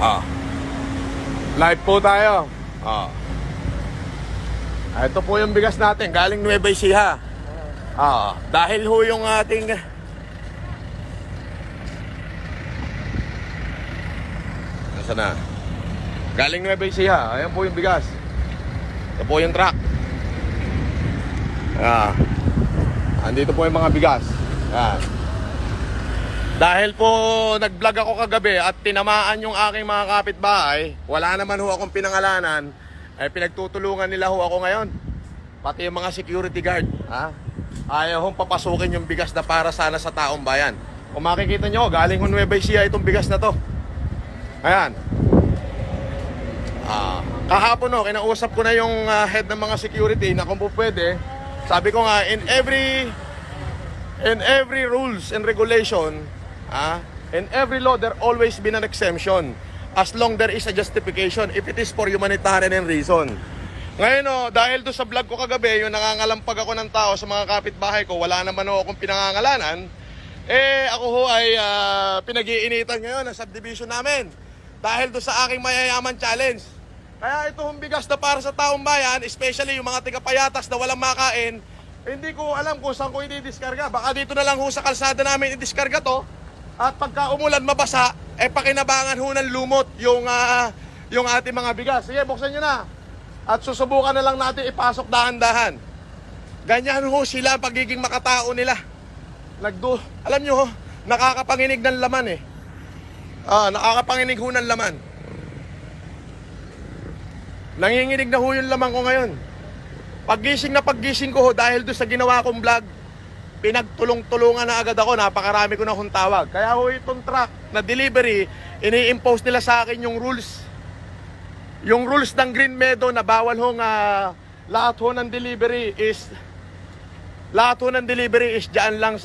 Ah. Live po tayo. Ah. Ito po yung bigas natin galing Nueva Ecija. Ah, dahil ho yung ating Nasaan na? Galing Nueva Ecija. Ayan po yung bigas. Ito po yung truck. Ah. Andito po yung mga bigas. Ayan. Dahil po nag-vlog ako kagabi at tinamaan yung aking mga kapitbahay, wala naman ho akong pinangalanan, ay pinagtutulungan nila ho ako ngayon. Pati yung mga security guard, ha? Ayaw hong papasukin yung bigas na para sana sa taong bayan. Kung makikita nyo, galing ho Nueva Ecija itong bigas na to. Ayan. Kahapon ho, kinausap ko na yung head ng mga security na kung po pwede, sabi ko nga, in every rules and regulation, in every law, there always been an exemption as long there is a justification if it is for humanitarian reason. Ngayon dahil doon sa vlog ko kagabi, yung nangangalampag ako ng tao sa mga kapitbahay ko, wala naman akong pinangangalanan, ako ho ay pinag-iinitan ngayon ang subdivision namin dahil doon sa aking mayayaman challenge. Kaya itong bigas na para sa taong bayan, especially yung mga tiga-payatas na walang makain, hindi ko alam kung saan ko i-diskarga. Baka dito na lang ho sa kalsada namin i-diskarga to. At pagka umulan mabasa, pakinabangan ho ng lumot yung ating mga bigas. Sige, buksan nyo na. At susubukan na lang natin ipasok dahan-dahan. Ganyan ho sila pagiging makatao nila. Alam nyo ho, nakakapanginig ng laman eh. Nakakapanginig ho ng laman. Nanginginig na ho yung laman ko ngayon. Paggising ko ho, dahil doon sa ginawa kong vlog, pinagtulong-tulungan na agad ako, napakarami ko na hong tawag. Kaya ho itong truck na delivery, ini-impose nila sa akin yung rules. Yung rules ng Green Meadow na bawal hong lahat ho ng delivery is dyan lang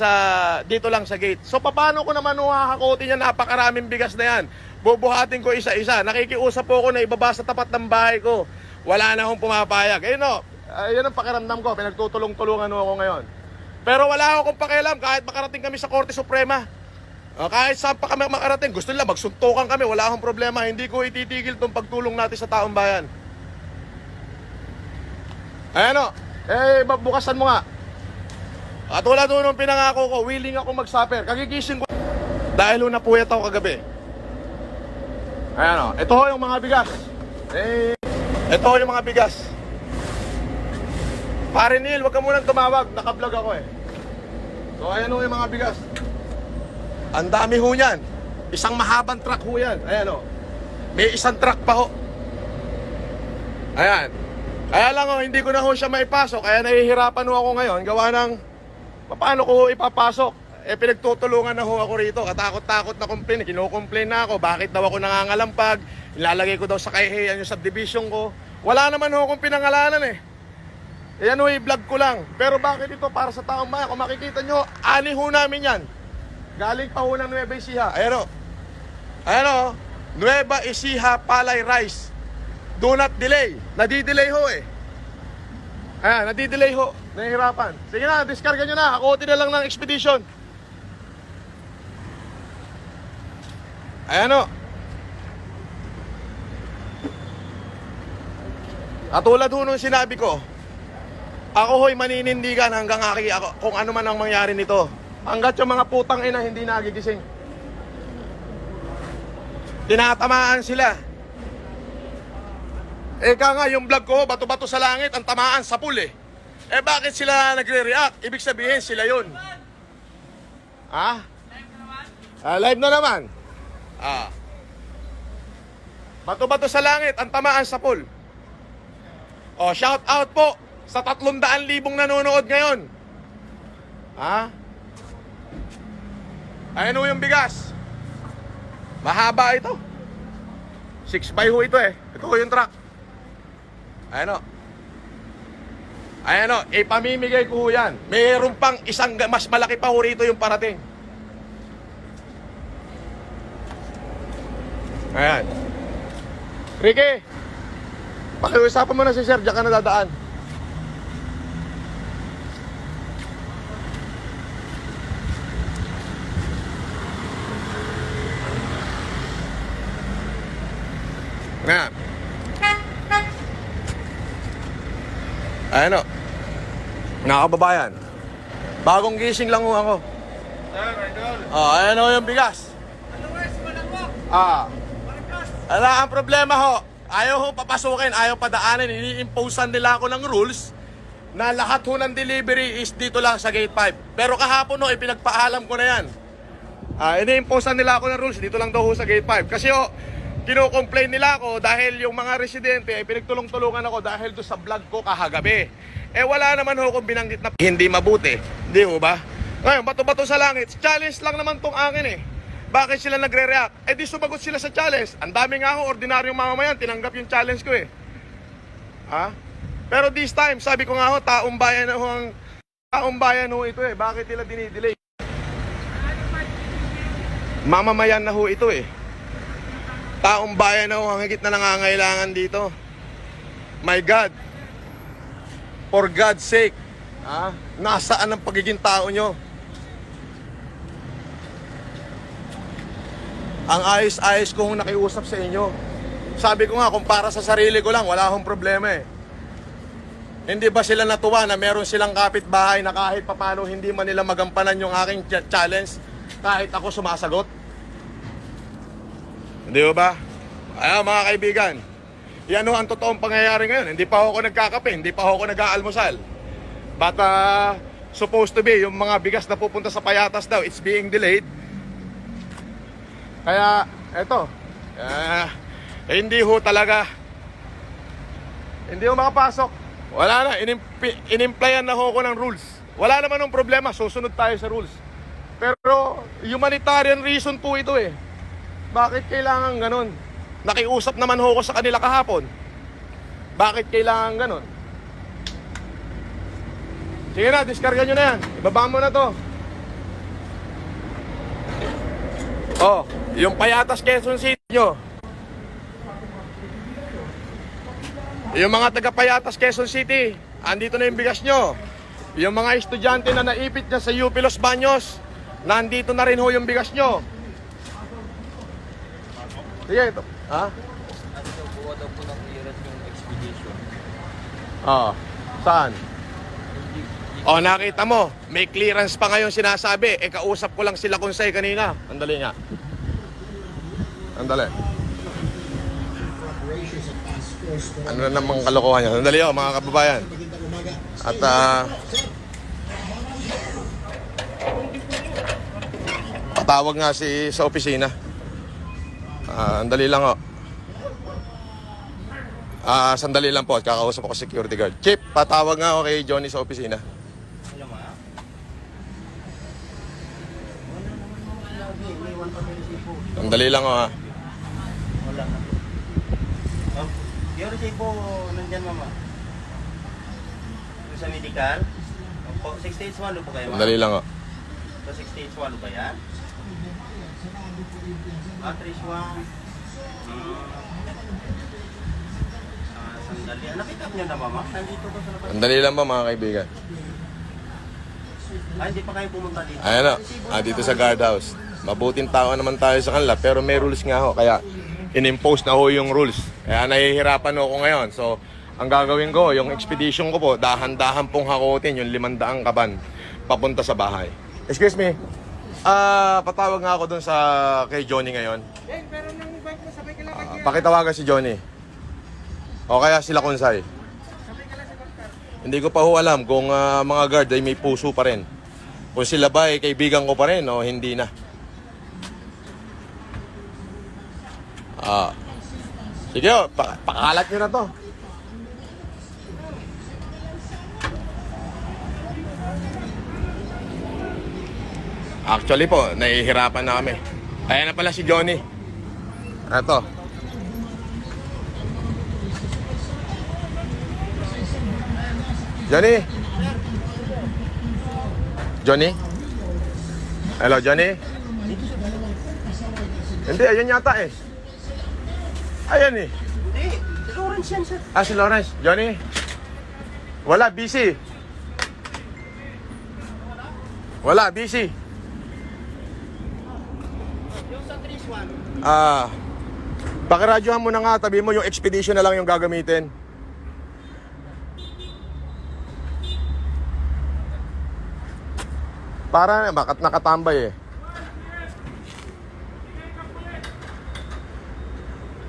dito lang sa gate. So paano ko naman hahakotin yan, napakaraming bigas na yan. Bubuhatin ko isa-isa. Nakikiusap po ako na ibaba sa tapat ng bahay ko. Wala na akong pumapayag. Ayun ang pakiramdam ko, pinagtutulong-tulungan ako ngayon. Pero wala akong pakialam kahit makarating kami sa Korte Suprema. Kahit saan pa kami makarating, gusto nila magsuntukan kami, wala akong problema. Hindi ko ititigil itong pagtulong natin sa taong bayan. Ayan bukasan mo nga. At wala doon nung pinangako ko, willing ako mag-suffer. Kagigising ko dahil napuyat ako kagabi. Ayan ito yung mga bigas. Ito yung mga bigas. Pare Neil, wag ka munang tumawag, naka-vlog ako eh. So ayan yung mga bigas. Ang dami ho yan. Isang mahabang truck ho yan. Ayan may isang truck pa ho. Ayan. Kaya lang hindi ko na ho siya maipasok. Kaya nahihirapan ho ako ngayon. Gawa ng paano ko ho ipapasok. Pinagtutulungan na ho ako rito. Katakot-takot na complain. Kino-complain na ako. Bakit daw ako nangangalampag? Ilalagay ko daw sa kahihiyan yung subdivision ko. Wala naman ho akong pinangalanan eh. Ayan ho, i-vlog ko lang. Pero bakit ito para sa taong bayan? Kung makikita nyo, ani ho namin yan. Galing pa ho ng Nueva Ecija. Ayan Nueva Ecija Palay Rice. Do not delay. Nadidelay ho eh. Ayan, nadidelay ho. Nahihirapan. Sige na, diskarga nyo na. Hakotin na lang ng expedition. Ayan At tulad ho nung sinabi ko, ako ho'y maninindigan hanggang kung ano man ang mangyari nito. Hanggat yung mga putang ina hindi nagigising. Tinatamaan sila. Nga yung vlog ko, bato-bato sa langit, ang tamaan sa pool eh. Bakit sila nagre-react? Ibig sabihin sila yun. Live na naman. Bato-bato sa langit, ang tamaan sa pool. Shout out po sa 300,000 nanonood ngayon. Ayan ho yung bigas. Mahaba ito. 6x ho ito eh. Ito ho yung truck. Ayan ipamimigay ko ho yan. Mayroon pang isang mas malaki pa ho rito yung parating. Ayan. Ricky, pakiusapan mo na si Sir, diyan ka na dadaan. Ayan o. Mga kababayan, bagong gising lang ho ako. Ayan o yung bigas. Ala, ang problema ho, ayaw ho papasukin, ayaw padaanin. Ini-imposean nila ako ng rules na lahat ho ng delivery is dito lang sa gate 5. Pero kahapon ho, ipinagpaalam ko na yan. Ini-imposean nila ako ng rules, dito lang daw ho sa gate 5. Kasi ho, kino-complain nila ako dahil yung mga residente ay pinagtulong-tulungan ako dahil doon sa vlog ko kahagabi. Wala naman ho kung binanggit na hindi mabuti. Hindi ho ba? Ngayon, bato-bato sa langit. Challenge lang naman tong akin eh. Bakit sila nagre-react? Di sumagot sila sa challenge. Ang dami nga ho, ordinaryong mamamayan, tinanggap yung challenge ko eh. Pero this time, sabi ko nga ho, taong bayan ho ito eh. Bakit nila dinidelay? Mamamayan na ho ito eh. Taong bayan na ho, ang higit na nangangailangan dito. My God. For God's sake. Nasaan ang pagiging tao nyo? Ang ayos-ayos kong nakiusap sa inyo. Sabi ko nga, kung para sa sarili ko lang, wala akong problema eh. Hindi ba sila natuwa na meron silang kapitbahay na kahit papano hindi man nila magampanan yung aking challenge kahit ako sumasagot? Hindi ba? Ayaw mga kaibigan, yan ho ang totoong pangyayari ngayon. Hindi pa ako nagkakape, hindi pa ako nag-aalmusal. But supposed to be, yung mga bigas na pupunta sa Payatas daw, it's being delayed. Kaya, eto, hindi ho talaga, hindi ho makapasok. Wala na, inimplayan na ho ko ng rules. Wala naman ng problema, susunod tayo sa rules. Pero, humanitarian reason po ito eh. Bakit kailangan ganun? Nakiusap naman ho ko sa kanila kahapon. Bakit kailangan ganun? Sige na, diskarga nyo na yan. Ibaba mo na to. Yung Payatas Quezon City nyo. Yung mga taga Payatas Quezon City, andito na yung bigas nyo. Yung mga estudyante na naipit na sa UP Los Baños, nandito na rin ho yung bigas nyo. Sige, ito. Buwa daw po ng clearance yung expedition. Saan? Nakita mo, may clearance pa ngayon sinasabi. Kausap ko lang sila konsay kanina. Andali nga. Andali. Ano na namang kalokohan niya? Andali ho, mga kababayan. At patawag nga sa opisina. Andali lang ho. Sandali lang po at kakausap ako security guard. Chip, patawag nga ako kay Johnny sa opisina. Sandali lang ho ha. Wala na. Yung resibo nandyan mama. Yung sa medical. 681 po kayo mama? Sandali lang ho. So 681 ba yan? 31. Sandali. Nakita nyo na mama? Nandito ko sa labas. Sandali lang ba mga kaibigan? Hindi pa kayo pumunta dito. Ayan o, dito sa guardhouse. Mabuting tao naman tayo sa kanila, pero may rules nga ho, kaya in-impose na ho yung rules. Kaya nahihirapan ho ako ngayon. So, ang gagawin ko, yung expedition ko po, dahan-dahan pong hakutin yung 500 kaban papunta sa bahay. Excuse me, patawag nga ako dun sa kay Johnny ngayon. Pakitawagan si Johnny. O kaya sila konsay. Hindi ko pa ho alam kung mga guard ay may puso pa rin. Kung sila ba ay kaibigan ko pa rin o hindi na. Sige o, pakalat nyo na to. Actually po, nahihirapan na kami. Ayan na pala si Johnny. Ito. Johnny? Johnny? Hello, Johnny? Hindi, ayan yata eh. Ayan eh. Hindi, si Lawrence yan sir. Si Lawrence. Johnny? Wala, busy. Wala, busy. Yung sa 31. Pakiradyohan mo na nga, tabi mo yung expedition na lang yung gagamitin. Para nakatambay eh.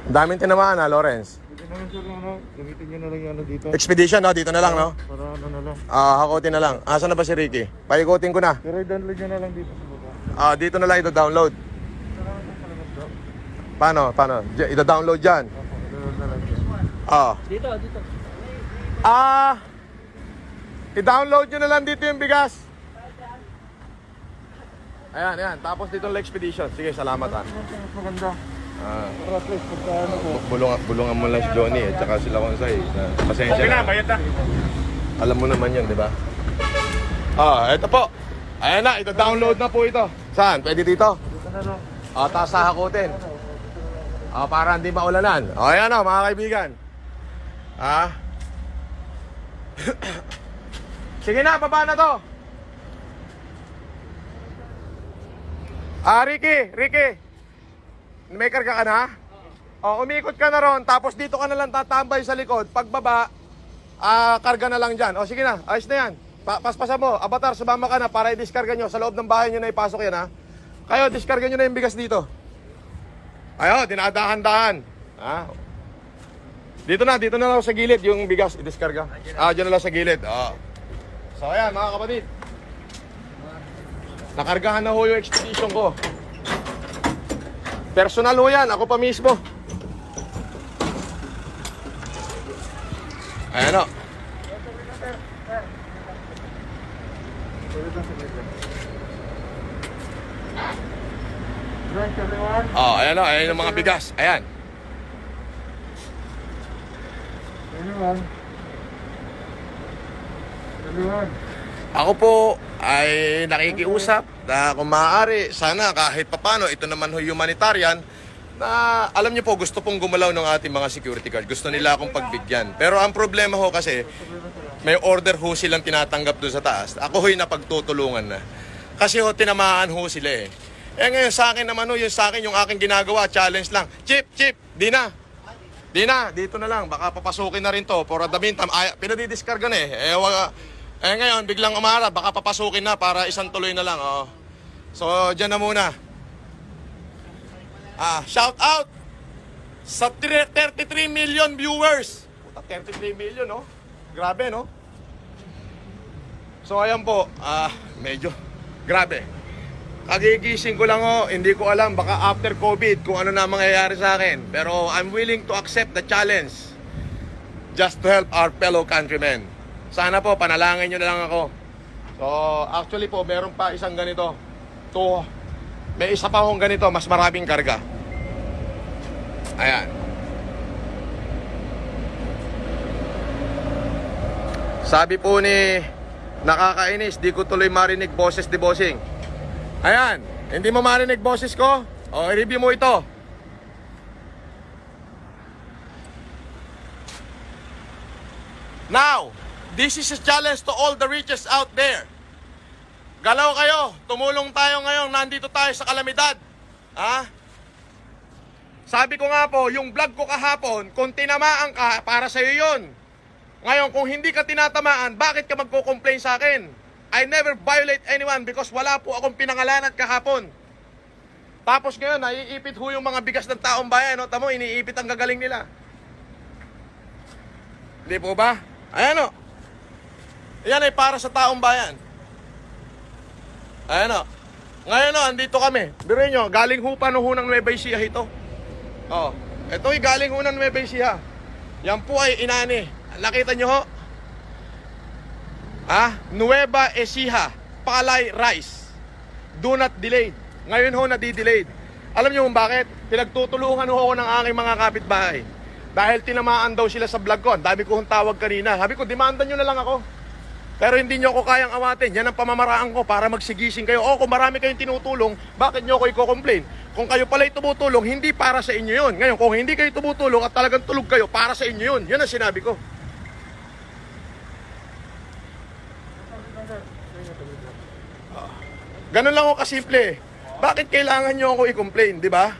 Ang daming tinamaan ha, Lawrence. Pwede naman sir, gamitin nyo na lang yung dito. Expedition, no? Dito na lang, no? Para ano na lang. Hakotin na lang. Asan na ba si Ricky? Paikutin ko na. Pero i-download nyo na lang dito sa baba. Dito na lang ito download. Saan naman po palabas daw? Paano? Ito-download dyan. Opo, i-download na lang dyan. Dito. I-download nyo na lang dito yung bigas. Ayan. Tapos dito ang Expedition. Sige, salamat ha. Mas maganda. Para at least pagka ano po. Bulungan mo lang si Johnny at saka sila Konsay. Pasensya na. bayad na. Alam mo naman yun, di ba? Ito po. Ayan na, ito-download na po ito. Saan? Pwede dito? Dito na lang. Taas hahakutin. Para hindi maulanan. Ayan na, mga kaibigan. Sige na, baba na to. Ricky. May karga ka na? Umikot ka na ron, tapos dito ka na lang tatambay sa likod. Pagbaba, karga na lang dyan. Sige na, ayos na yan. Paspasan mo, Avatar, sumama ka na para i-discarga nyo. Sa loob ng bahay nyo na ipasok yan, ha? Kayo, discarga nyo na yung bigas dito. Dinadahan-dahan. Dito na lang sa gilid yung bigas, i-discarga. Dyan na lang sa gilid. So, ayan, mga kapatid. Nakargahan na ho yung expedition ko. Personal ho yan, ako pa mismo. Ayan o. Ayan yung mga bigas. Ayan. Ako po ay nakikiusap na kung maaari, sana kahit papano, ito naman ho humanitarian, na alam niyo po, gusto pong gumalaw ng ating mga security guard. Gusto nila akong pagbigyan. Pero ang problema ho kasi, may order ho silang tinatanggap doon sa taas. Ako ho'y napagtutulungan na. Kasi ho, tinamaan ho sila eh. Ngayon sa akin naman ho, yung sa akin, yung aking ginagawa, challenge lang. Chip, di na, dito na lang. Baka papasukin na rin to. For the meantime, pinadidiscarga na eh. Ngayon, biglang umara, baka papasukin na para isang tuloy na lang. So, dyan na muna. Shout out sa 33 million viewers. 33 million, no? Grabe, no? So, ayan po. Medyo grabe. Kagigising ko lang hindi ko alam, baka after COVID kung ano na mangyayari sa akin. Pero I'm willing to accept the challenge just to help our fellow countrymen. Sana po, panalangin nyo na lang ako. So, actually po, meron pa isang ganito. May isa pa akong ganito, mas maraming karga. Ayan. Sabi po ni nakakainis, di ko tuloy marinig boses ni Bossing. Ayan, hindi mo marinig boses ko? I-review mo ito. Now, this is a challenge to all the riches out there. Galaw kayo, tumulong tayo ngayon, nandito tayo sa kalamidad. Sabi ko nga po, yung vlog ko kahapon, kung tinamaan ka, para sa'yo yun. Ngayon, kung hindi ka tinatamaan, bakit ka magko-complain sa akin? I never violate anyone because wala po akong pinangalanan kahapon. Tapos ngayon, naiipit ho yung mga bigas ng taong bayan. Tamo, iniipit ang gagaling nila. Hindi po ba? Ayan o. Yan ay para sa taong bayan. Ayan o. Ngayon o, andito kami. Biruin nyo, galing ho pa no ho ng Nueva Ecija ito. Ito ay galing ho ng Nueva Ecija. Yan po ay inani. Nakita nyo ho? Nueva Ecija, palay rice. Do not delayed. Ngayon ho, nadi-delayed. Alam nyo kung bakit? Pinagtutulungan ho ako ng aking mga kapitbahay. Dahil tinamaan daw sila sa vlog ko. Ang dami ko hong tawag kanina. Sabi ko, demandan nyo na lang ako. Pero hindi nyo ako kayang awatin. Yan ang pamamaraan ko para magsigising kayo. Kung marami kayong tinutulong, bakit nyo ako i-complain? Kung kayo pala'y tumutulong, hindi para sa inyo yun. Ngayon, kung hindi kayo tumutulong at talagang tulog kayo, para sa inyo yun. Yun ang sinabi ko. Ganun lang ako kasimple. Bakit kailangan nyo ako i-complain, di ba?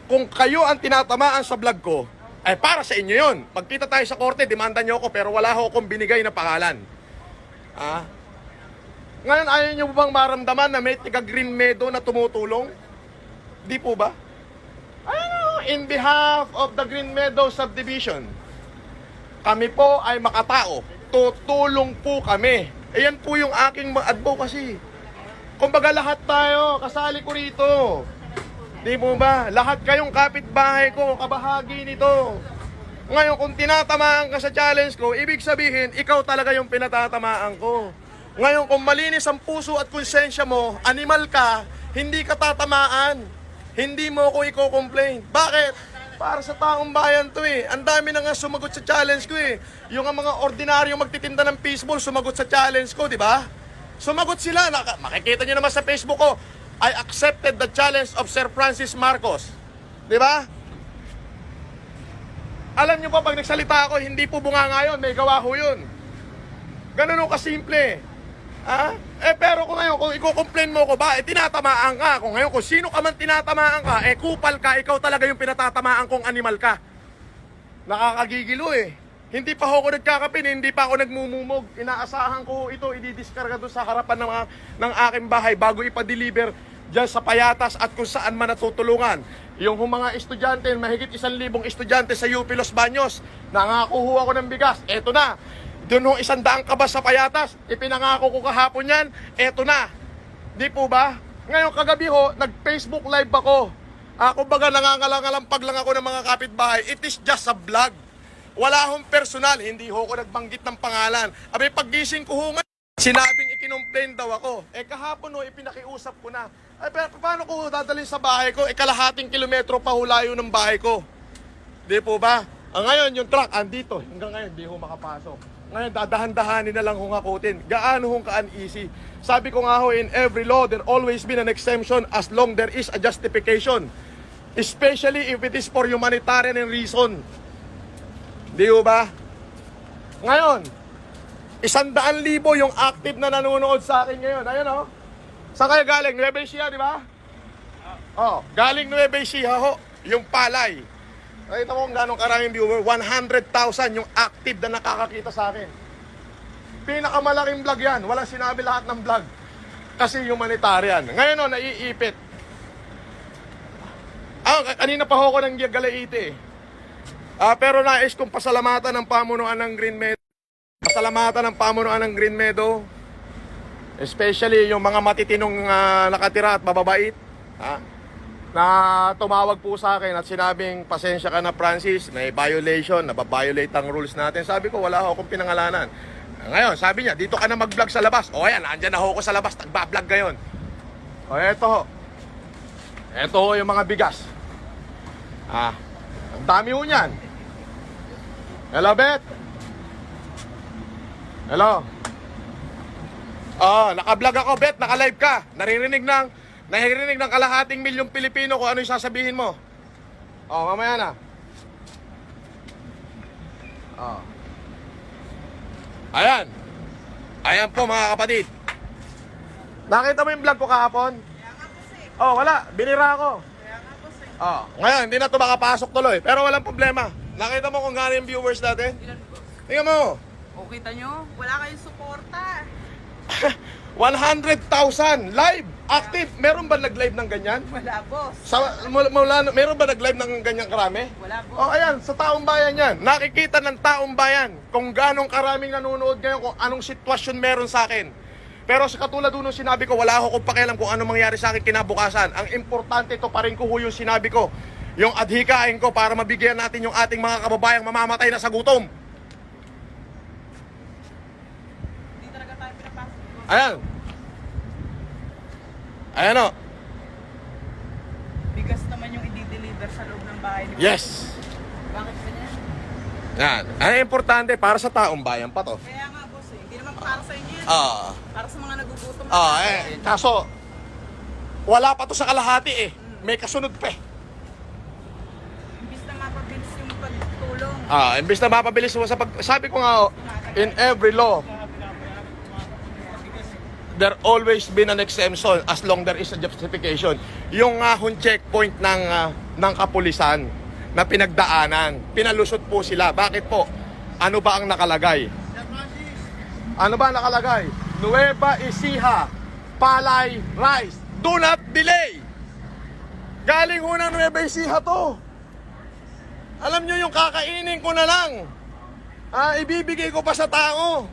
Kung kayo ang tinatamaan sa vlog ko, ay para sa inyo yun. Magkita tayo sa korte, demanda nyo ako, pero wala akong binigay na pangalan. Ngayon, ayaw nyo bang maramdaman na may tiga Green Meadow na tumutulong? Di po ba? Ano, in behalf of the Green Meadow Subdivision, kami po ay makatao. Tutulong po kami. Ayan po yung aking advocacy. Kumbaga lahat tayo, kasali ko rito. Di po ba? Lahat kayong kapitbahay ko, kabahagi nito. Ngayon, kung tinatamaan ka sa challenge ko, ibig sabihin, ikaw talaga yung pinatatamaan ko. Ngayon, kung malinis ang puso at konsensya mo, animal ka, hindi ka tatamaan. Hindi mo ako i-complain. Bakit? Para sa taong bayan to eh. Ang dami na nga sumagot sa challenge ko eh. Yung mga ordinaryong magtitinda ng fishball, sumagot sa challenge ko, di ba? Sumagot sila. Makikita nyo naman sa Facebook ko, I accepted the challenge of Sir Francis Marcos. Di ba? Alam nyo pa, pag nagsalita ako, hindi po bunga ngayon, may gawa ko yun. Ganun o kasimple. Pero kung ngayon, kung i-complain mo ko ba, tinatamaan ka. Kung ngayon, kung sino ka man tinatamaan ka, kupal ka, ikaw talaga yung pinatatamaan kong animal ka. Nakakagigilo eh. Hindi pa ako nagkakapin, hindi pa ako nagmumumog. Inaasahan ko ito, ididiskarga doon sa harapan ng aking bahay bago ipa-deliver dyan sa Payatas at kung saan man natutulungan. Yung mga estudyante, mahigit 1,000 estudyante sa UP Los Baños, nangakuha ako ng bigas, eto na. Doon 100 kabas sa Payatas, ipinangako ko kahapon yan, eto na. Di po ba? Ngayon kagabi ho, nag-Facebook live ako. Kumbaga nangangalangalampag lang ako ng mga kapitbahay. It is just a vlog. Wala akong personal, hindi ho ako nagbanggit ng pangalan. Abay paggising ko ho nga, sinabing ikinomplain daw ako. Kahapon ho, ipinakiusap ko na. Pero paano ko dadalhin sa bahay ko? Kalahating kilometro pa ho layo ng bahay ko. Di po ba? Ngayon, yung truck andito. Hanggang ngayon, di ho makapasok. Ngayon, dadahan-dahanin na lang kung akutin. Gaano kung ka-uneasy. Sabi ko nga ho, in every law, there always been an exemption as long there is a justification. Especially if it is for humanitarian reason. Di ho ba? Ngayon, 100,000 yung active na nanonood sa akin ngayon. Ayun o. Saan kayo galing? Nueva Ecija, di ba? Galing Nueva Ecija ho. Yung palay. Nakita mo kung gano'ng karaming viewer, 100,000 yung active na nakakakita sa akin. Pinakamalaking vlog yan. Walang sinabi lahat ng vlog. Kasi humanitarian. Ngayon o, naiipit. Kanina pa ako ng Galaite. Pero nais kong pasalamatan ng pamunuan ng Green Meadow. Pasalamatan ng pamunuan ng Green Meadow. Especially yung mga matitinong nakatira at mababait. Na tumawag po sa akin at sinabing, pasensya ka na Francis, may violation, nababiolate ang rules natin. Sabi ko, wala akong pinangalanan. Ngayon, sabi niya, dito ka na mag-vlog sa labas. O ayan, andyan na ako sa labas, nagba-vlog ngayon. O eto ho. Eto ho yung mga bigas. Ang dami ho niyan. Hello, Bet? Hello? Naka-vlog ako, Bet, naka-live ka. Naririnig ng kalahating milyong Pilipino kung ano yung sasabihin mo. Mamaya na. Ayan. Ayan po mga kapatid. Nakita mo yung vlog ko kahapon? Wala. Binira ako. Ngayon, hindi na ito makapasok tuloy. Pero walang problema. Nakita mo kung gano'n yung viewers natin? Tingnan mo. Kita nyo? Wala kayong suporta. 100,000 live, active. Meron ba nag-live ng ganyan? Wala, boss. Meron ba nag-live ng ganyan karami? Wala, boss. Ayan, sa taong bayan yan. Nakikita ng taong bayan kung ganong karaming nanonood ngayon, kung anong sitwasyon meron sa akin. Pero sa katulad nung sinabi ko, wala akong pakialam kung anong mangyari sa akin kinabukasan. Ang importante to pa rin ko yung sinabi ko. Yung adhikain ko para mabigyan natin yung ating mga kababayang mamamatay na sa gutom. Ayan. Ayan o. Bigas naman yung i-deliver sa loob ng bahay ni Yes. Bakit ba niya? Yan. Ang importante para sa taong bayan pa to. Kaya nga, boss eh. Hindi naman para sa inyo yan. Para sa mga nagugutom. Kaso, wala pa to sa kalahati eh. May kasunod pa eh. Imbis na mapabilis yung pagtulong. Imbis na mapabilis mo sa sabi ko nga, in every law, there always been an exemption as long there is a justification. Yung checkpoint ng kapulisan na pinagdaanan, pinalusot po sila. Bakit po? Ano ba ang nakalagay? Ano ba ang nakalagay? Nueva Ecija, Palay Rice. Do not delay. Galing ho ng Nueva Ecija to. Alam nyo yung kakainin ko na lang. Ibibigay ko pa sa tao.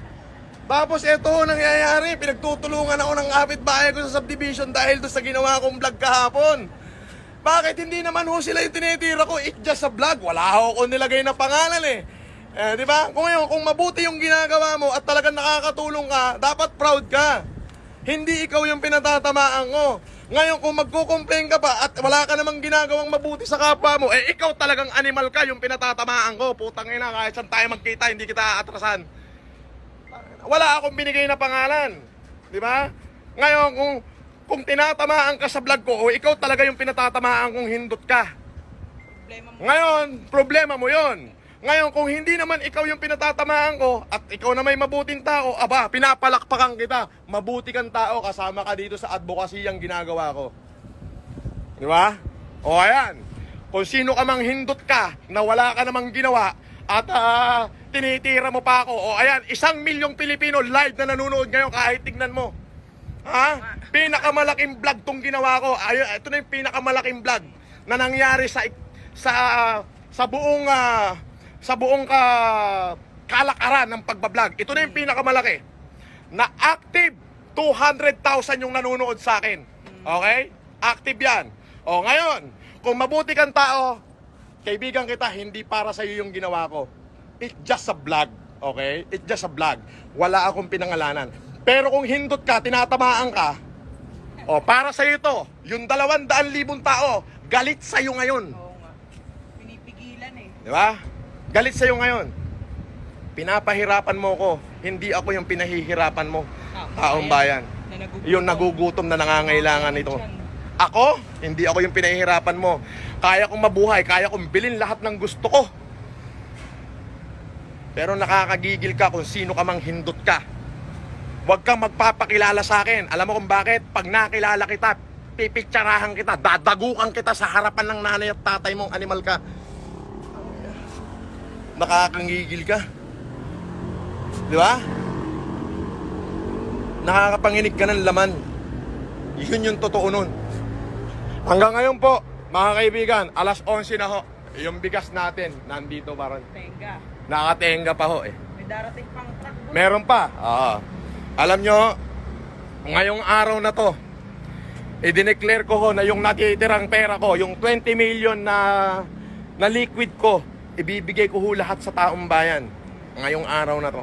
Tapos ito ho nangyayari, pinagtutulungan ako ng kapitbahay ko sa subdivision dahil doon sa ginawa kong vlog kahapon. Bakit hindi naman ho sila yung tinitira ko? It's just a vlog. Wala ho ko nilagay na pangalan eh. Di ba? Kung mabuti yung ginagawa mo at talagang nakakatulong ka, dapat proud ka. Hindi ikaw yung pinatatamaan ko. Ngayon, kung magko-complain ka pa at wala ka namang ginagawang mabuti sa kapwa mo, ikaw talagang animal ka yung pinatatamaan ko. Putang ina, kahit saan tayo magkita, hindi kita aatrasan. Wala akong binigay na pangalan. Di ba? Ngayon, kung tinatamaan ka sa vlog ko, ikaw talaga yung pinatatamaan kong hindot ka. Ngayon, problema mo yon. Ngayon, kung hindi naman ikaw yung pinatatamaan ko at ikaw na may mabuting tao, pinapalakpakan kita. Mabuti kang tao, kasama ka dito sa advocacy ang ginagawa ko. Di ba? O ayan, kung sino ka mang hindot ka na wala ka namang ginawa at tinitira mo pa ako, o ayan, 1 milyong Pilipino live na nanonood ngayon kahit tignan mo. Pinakamalaking vlog tong ginawa ko. Ayun, ito na yung pinakamalaking vlog na nangyari sa buong kalakaran ng pagbablog. Ito na yung pinakamalaki. Na active 200,000 yung nanonood sa akin. Okay? Active yan. O ngayon, kung mabuti kang tao, kaibigan kita, hindi para sa iyo yung ginawa ko. It's just a vlog. Okay? It's just a vlog. Wala akong pinangalanan. Pero kung hindot ka, tinatamaan ka, para sa iyo to, yung 200,000 tao, galit sa iyo ngayon. Oo nga. Pinipigilan eh. Di ba? Galit sa'yo ngayon. Pinapahirapan mo ko. Hindi ako yung pinahihirapan mo. Taong bayan. Yung nagugutom na nangangailangan ito. Ako? Hindi ako yung pinahihirapan mo. Kaya kong mabuhay. Kaya kong bilhin lahat ng gusto ko. Pero nakakagigil ka kung sino ka mang hindot ka. Huwag kang magpapakilala sa akin. Alam mo kung bakit? Pag nakilala kita, pipicturahan kita, dadagukan kita sa harapan ng nanay at tatay mong animal ka. Nakakangigil ka. Di ba? Nakakapanginig ka ng laman. Yun yung totoo nun. Hanggang ngayon po, mga kaibigan, 11:00 na ho. Yung bigas natin, nandito pa rin. Tenga. Nakatenga pa ho eh. May darating pang truck. Meron pa. Alam nyo, ngayong araw na to, i-declare ko ho na yung natitirang pera ko, yung 20 million na liquid ko, ibibigay ko ho lahat sa taong bayan ngayong araw na to.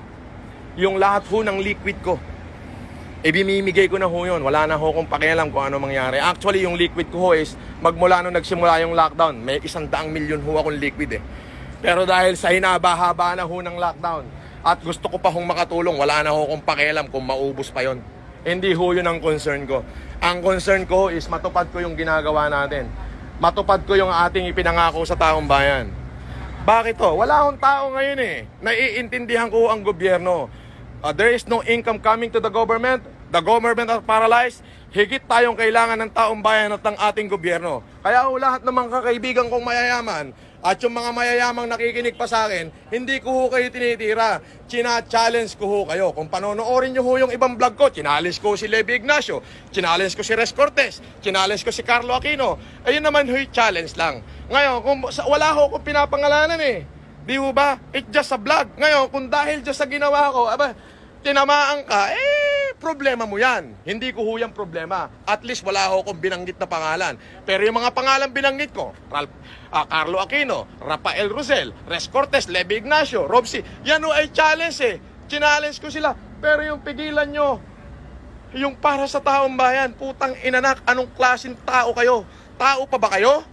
Yung lahat ho ng liquid ko, ibimimigay ko na ho yun. Wala na ho kung pakialam kung ano mangyari. Actually, yung liquid ko ho is, magmula nung nagsimula yung lockdown, may 100 million ho akong liquid eh. Pero dahil sa hinaba-haba na ho ng lockdown, at gusto ko pa hong makatulong, wala na ho kung pakialam kung maubos pa yon. Hindi ho yun ang concern ko. Ang concern ko is matupad ko yung ginagawa natin. Matupad ko yung ating ipinangako sa taong bayan. Bakit to? Wala akong tao ngayon eh. Naiintindihan ko ang gobyerno. There is no income coming to the government. The government are paralyzed. Higit tayong kailangan ng taong bayan at ng ating gobyerno. Kaya lahat ng mga kakaibigan kong mayayaman at yung mga mayayamang nakikinig pa sa akin, hindi ko ho kayo tinitira. China-challenge ko ho kayo. Kung panonoorin nyo ho yung ibang vlog ko, challenge ko si Levi Ignacio, challenge ko si Res Cortez, challenge ko si Carlo Aquino. Ayun naman ho yung challenge lang. Ngayon, wala ho akong pinapangalanan eh. Di ho ba? It's just a vlog. Ngayon, kung dahil just sa ginawa ko, tinamaan ka, problema mo yan. Hindi ko ho yan problema. At least wala ho akong binanggit na pangalan. Pero yung mga pangalan binanggit ko, Carlo Aquino, Rafael Rosel, Res Cortez, Levi Ignacio, Robsy, yan ho ay challenge eh. Challenge ko sila. Pero yung pigilan nyo, yung para sa taong bayan, putang inanak, anong klaseng tao kayo? Tao pa ba kayo?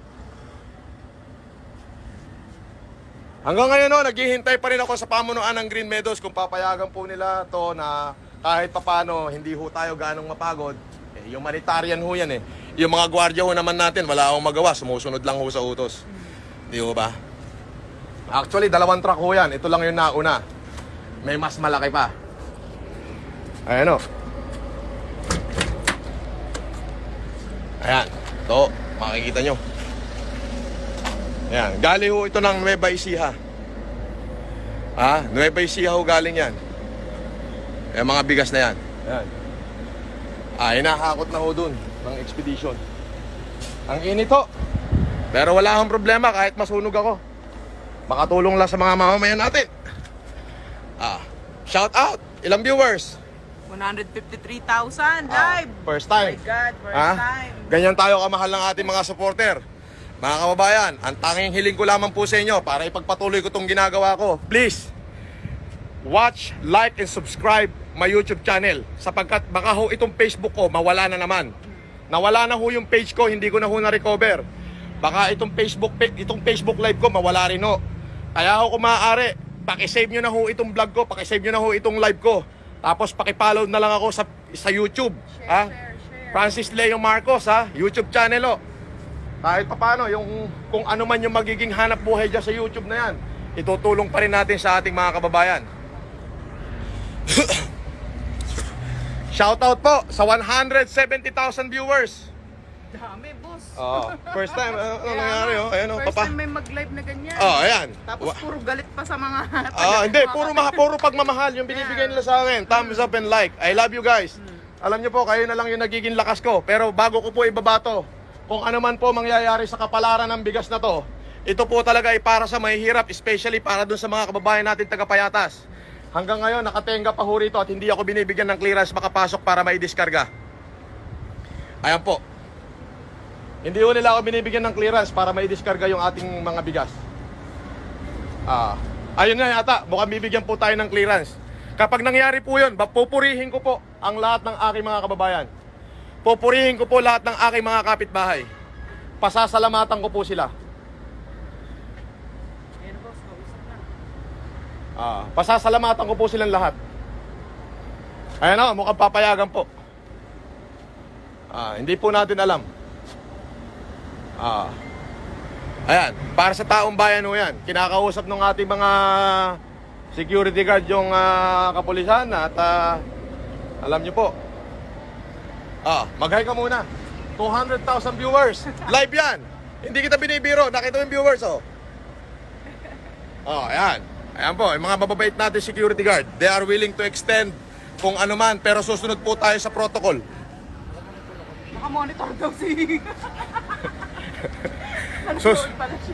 Hanggang ngayon no, naghihintay pa rin ako sa pamunuan ng Green Meadows kung papayagan po nila to na kahit papano hindi ho tayo ganong mapagod. Yung humanitarian ho yan eh. Yung mga gwardiya ho naman natin, wala akong magawa, sumusunod lang ho sa utos. Di ho ba? Actually, 2 truck ho yan. Ito lang yung nauna. May mas malaki pa. Ayan o. Ayan. Ito, makikita nyo. Ayan, galing ho ito ng Nueva Ecija. Nueva Ecija ho galing yan. Yung mga bigas na yan. Ayan. Hinahakot na ho dun ng expedition. Ang init ho. Pero wala akong problema kahit masunog ako. Makatulong lang sa mga mamamayan natin. Shout out! Ilang viewers? 153,000 live. First My time. God, first time. Ganyan tayo kamahal ng ating mga supporter. Mga kababayan, ang tanging hiling ko lamang po sa inyo para ipagpatuloy ko itong ginagawa ko. Please, watch, like, and subscribe my YouTube channel. Sapagkat baka ho itong Facebook ko mawala na naman. Nawala na ho yung page ko, hindi ko na ho na-recover. Baka itong Facebook live ko mawala rin ho. Kaya ho kung maaari, pakisave nyo na ho itong vlog ko, pakisave nyo na ho itong live ko. Tapos pakipollow na lang ako sa YouTube. Share. Francis Leo Marcos, YouTube channel ho. Kahit paano, kung ano man yung magiging hanap buhay dyan sa YouTube na yan, itutulong pa rin natin sa ating mga kababayan. Shoutout po sa 170,000 viewers. Dami, boss. First time, ano nangyari oh? Ayan oh, First papa. time may mag-live na ganyan. Ayan. Tapos puro galit pa sa mga Hindi, puro pagmamahal yung binibigay nila sa akin. Thumbs up and like. I love you guys. Alam niyo po, kayo na lang yung nagiging lakas ko. Pero bago ko po ibabato, kung ano man po mangyayari sa kapalaran ng bigas na to, ito po talaga ay para sa mahihirap, especially para dun sa mga kababayan natin taga-Payatas. Hanggang ngayon, nakatenga pa ho rito at hindi ako binibigyan ng clearance makapasok para maidiskarga. Ayan po. Hindi ho nila ako binibigyan ng clearance para maidiskarga yung ating mga bigas. Ayun na yata, mukhang bibigyan po tayo ng clearance. Kapag nangyari po yun, pupurihin ko po ang lahat ng aking mga kababayan. Pupurihin ko po lahat ng aking mga kapitbahay. Pasasalamatan ko po sila. Pasasalamatan ko po silang lahat. Ayan o, mukhang papayagan po. Hindi po natin alam. Ayan, para sa taong bayan ho yan. Kinakausap ng ating mga security guard yung kapulisan at alam nyo po. Mag-hi ka muna. 200,000 viewers. Live yan. Hindi kita binibiro. Nakita mo yung viewers oh. Ayan. Ayan po, yung mga mababait natin security guard. They are willing to extend kung ano man. Pero susunod po tayo sa protocol. Nakamonitor daw si...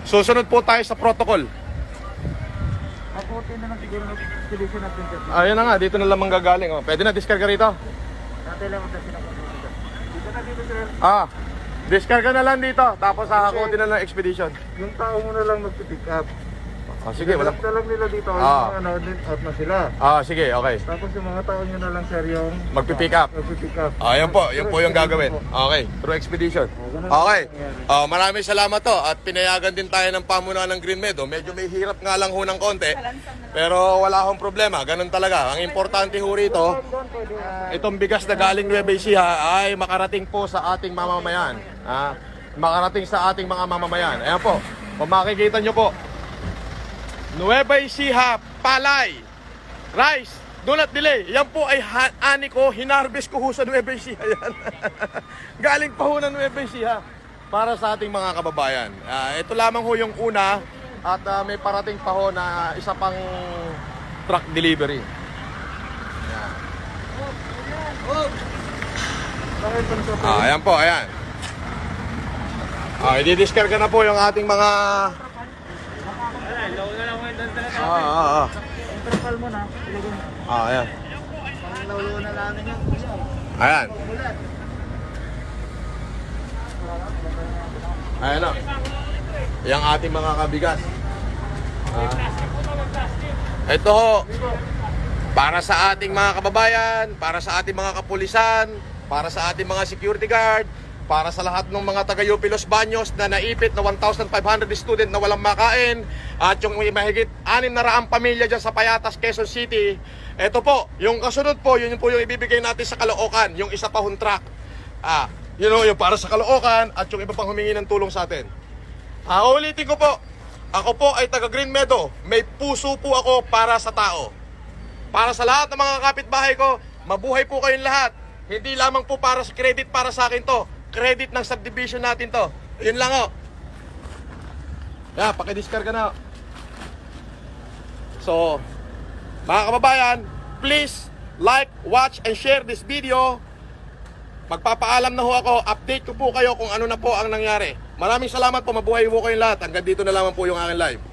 Susunod po tayo sa protocol. Mabuti na lang siguro ng expedition natin. Ayun na nga, dito na lang manggagaling. Pwede na diskarga rito? Dati lang ang sinasabi. Dito na dito sir. Diskarga na lang dito. Tapos hahakutin na lang expedition. Yung tao mo na lang magpipick up. Sige, wala. Na lang nila dito. Din out na sila. Sige, okay. Tapos yung mga tao nyo na lang sir yung Magpipick up. magpipick up. Yun po yung gagawin. Okay, through expedition. Okay. Maraming salamat to at pinayagan din tayo ng pamunuan ng Green Meadow. Medyo may hirap nga lang ho ng konti. Pero wala akong problema. Ganun talaga. Ang importante ho rito, itong bigas na galing Nueva Ecija ay makarating po sa ating mamamayan. Makarating sa ating mga mamamayan. Ayan po. Kung makikita nyo po, Nueva Ecija, palay, rice, do not delay. Yan po ay ani ko, hinarvest ko ho sa Nueva Ecija yan. Galing pa ho ng Nueva Ecija para sa ating mga kababayan. Ito lamang ho yung una at may parating pa ho na isa pang truck delivery. Ayan po, ayan. I-discarga na po yung ating mga... Trapal mo na. Ayan. Naulo na namin yung Ayan. Ayan o. Yung ating mga kabigas. Ito ho. Para sa ating mga kababayan, para sa ating mga kapulisan, para sa ating mga security guard, para sa lahat ng mga taga-UP Los Baños na naipit na 1,500 student na walang makain at yung may mahigit 600 pamilya dyan sa Payatas, Quezon City. Ito po, yung kasunod po, yun po yung ibibigay natin sa Caloocan, yung isa pa hong truck. Yung para sa Caloocan at yung iba pang humingi ng tulong sa atin. Ulitin ko po, ako po ay taga Green Meadow. May puso po ako para sa tao. Para sa lahat ng mga kapitbahay ko, mabuhay po kayong lahat. Hindi lamang po para sa credit para sa akin to. Credit ng subdivision natin to. Yun lang o. Pakidiscarga na. So, mga kababayan, please like, watch, and share this video. Magpapaalam na ho ako, update ko po kayo kung ano na po ang nangyari. Maraming salamat po, mabuhay po kayong lahat. Hanggang dito na lamang po yung aking live.